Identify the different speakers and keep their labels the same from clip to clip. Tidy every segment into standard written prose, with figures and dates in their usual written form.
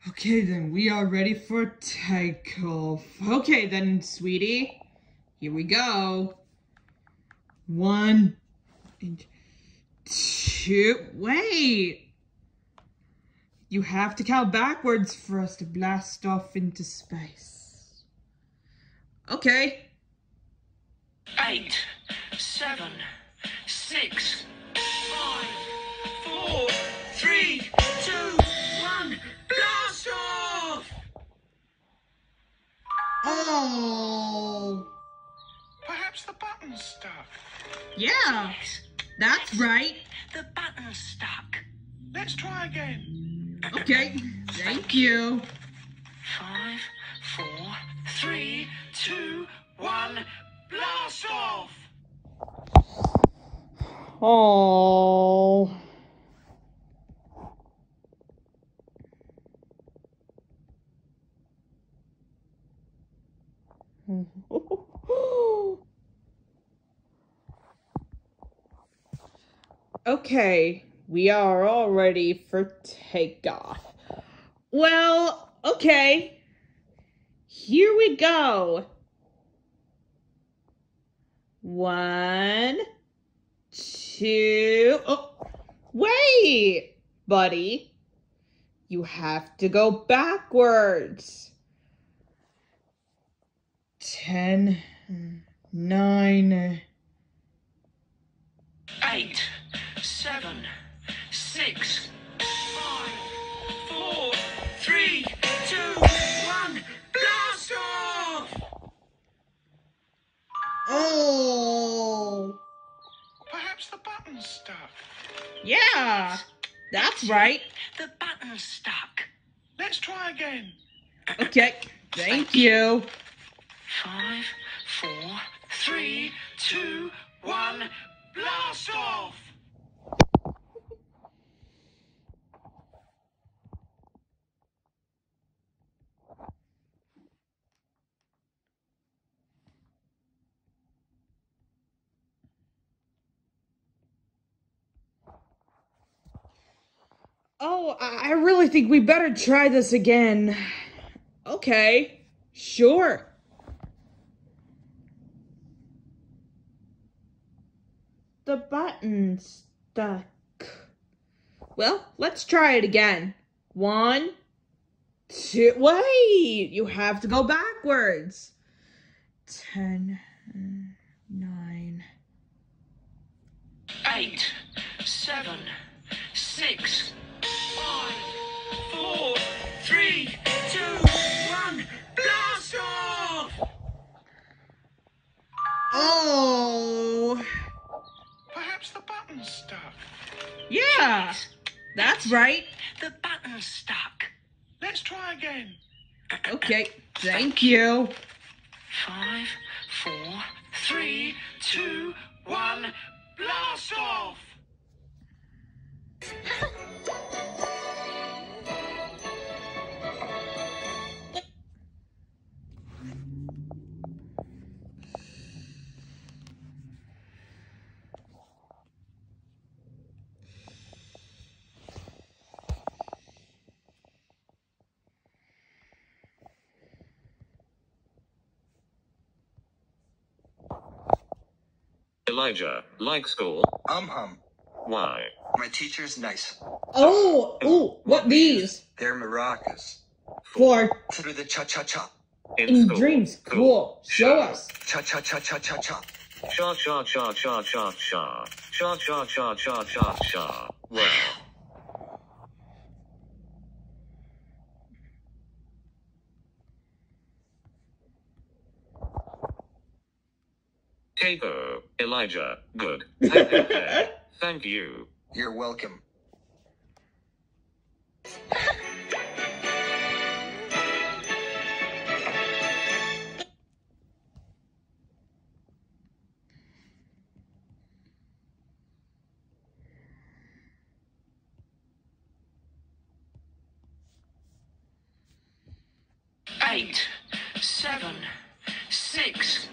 Speaker 1: Okay, then we are ready for takeoff. Okay, then, sweetie. Here we go. 1 and 2. Wait. You have to count backwards for us to blast off into space. Okay.
Speaker 2: 8, 7, 6, 5, 4, 3, 2, 1, blast off!
Speaker 1: Oh.
Speaker 2: Perhaps the button's stuck.
Speaker 1: Yeah,
Speaker 2: Yes,
Speaker 1: that's right.
Speaker 2: the button's stuck. Let's try again.
Speaker 1: Okay, thank you.
Speaker 2: 5, 4, 3, 2, 1, blast off!
Speaker 1: Oh. Okay, we are all ready for takeoff. Well, okay. Here we go. 1, 2. Oh, wait, buddy. You have to go backwards. 10, 9.
Speaker 2: 8, 7, 6, 5, 4, 3, 2, 1, blast off!
Speaker 1: Oh.
Speaker 2: Perhaps the button's stuck.
Speaker 1: Yeah, that's right.
Speaker 2: The button's stuck. Let's try again.
Speaker 1: Okay, thank you.
Speaker 2: 5, 4, 3, 2, 1, blast off!
Speaker 1: Oh, I really think we better try this again. Okay, sure. The button's stuck. Well, let's try it again. 1, 2. Wait, you have to go backwards. 10, 9.
Speaker 2: 8, 7, 6, 5, 4, 3, 2, 1, blast off!
Speaker 1: Oh.
Speaker 2: Perhaps the button's stuck.
Speaker 1: Yeah, that's right.
Speaker 2: The button's stuck. Let's try again.
Speaker 1: Okay, thank you.
Speaker 2: 5, 4, 3, 2, 1, blast off!
Speaker 3: Elijah, like school? Why?
Speaker 4: My teacher's nice.
Speaker 1: Oh, ooh, what these?
Speaker 4: They're maracas.
Speaker 1: For
Speaker 4: To the cha-cha-cha.
Speaker 1: in dreams. Cool. Show us.
Speaker 4: Cha-cha-cha-cha-cha-cha.
Speaker 3: Cha cha cha cha cha cha. Cha cha cha cha cha cha. Well. Capo, Elijah, good. Thank you.
Speaker 4: You're welcome.
Speaker 2: Eight, 7, 6,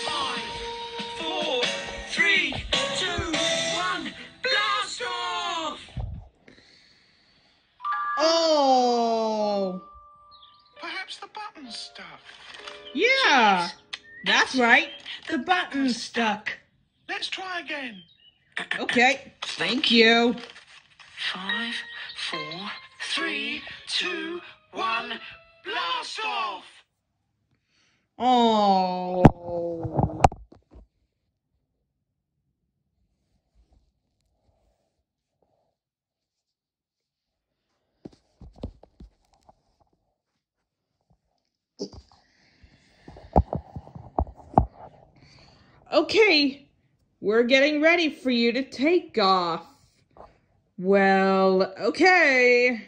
Speaker 2: 5, 4, 3, 2, 1, blast off!
Speaker 1: Oh.
Speaker 2: button's stuck.
Speaker 1: Yeah, that's right. The button's stuck.
Speaker 2: Let's try again.
Speaker 1: Okay, thank you.
Speaker 2: 5, 4, 3, 2, 1, blast off!
Speaker 1: Oh. Okay, we're getting ready for you to take off. Well, okay.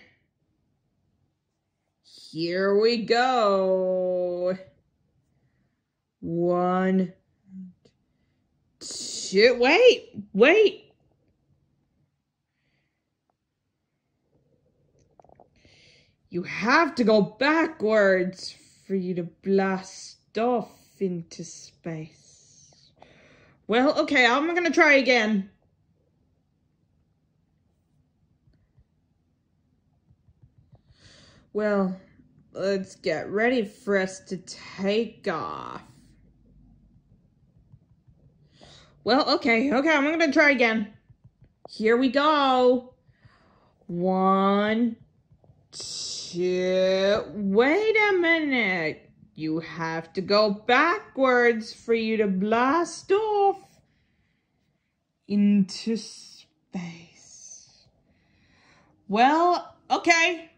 Speaker 1: Here we go. 1, 2, wait. You have to go backwards for you to blast off into space. Well, okay, I'm gonna try again. Well, let's get ready for us to take off. Well, okay, I'm gonna try again. Here we go. 1, 2, wait a minute. You have to go backwards for you to blast off into space. Well, okay.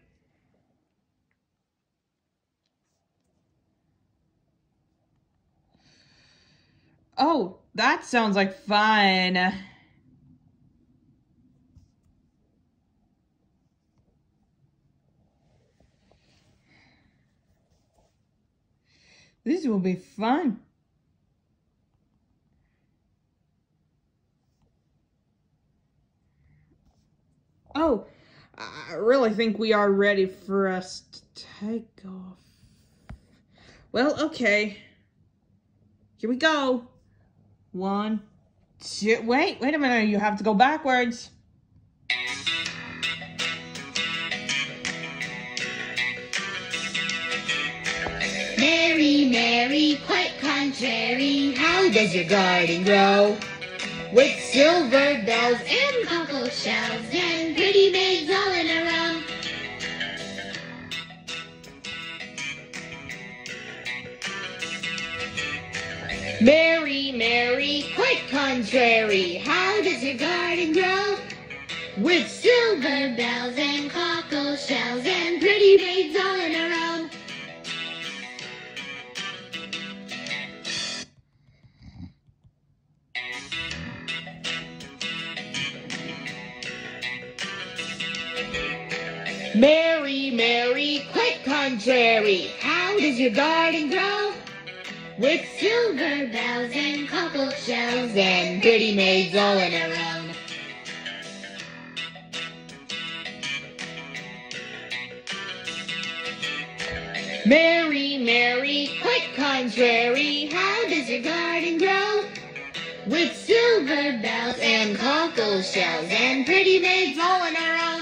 Speaker 1: Oh, that sounds like fun. This will be fun. Oh, I really think we are ready for us to take off. Well, okay. Here we go. 1, 2, wait a minute, you have to go backwards.
Speaker 5: Mary, Mary, quite contrary, how does your garden grow? With silver bells and cockle shells and pretty maids all in a row. Mary, Mary, quite contrary, how does your garden grow? With silver bells and cockle shells and pretty maids all in a row. Mary, Mary, quite contrary, how does your garden grow? With silver bells and cockle shells and pretty maids all in a row. Mary, Mary, quite contrary, how does your garden grow? With silver bells and cockle shells and pretty maids all in a row.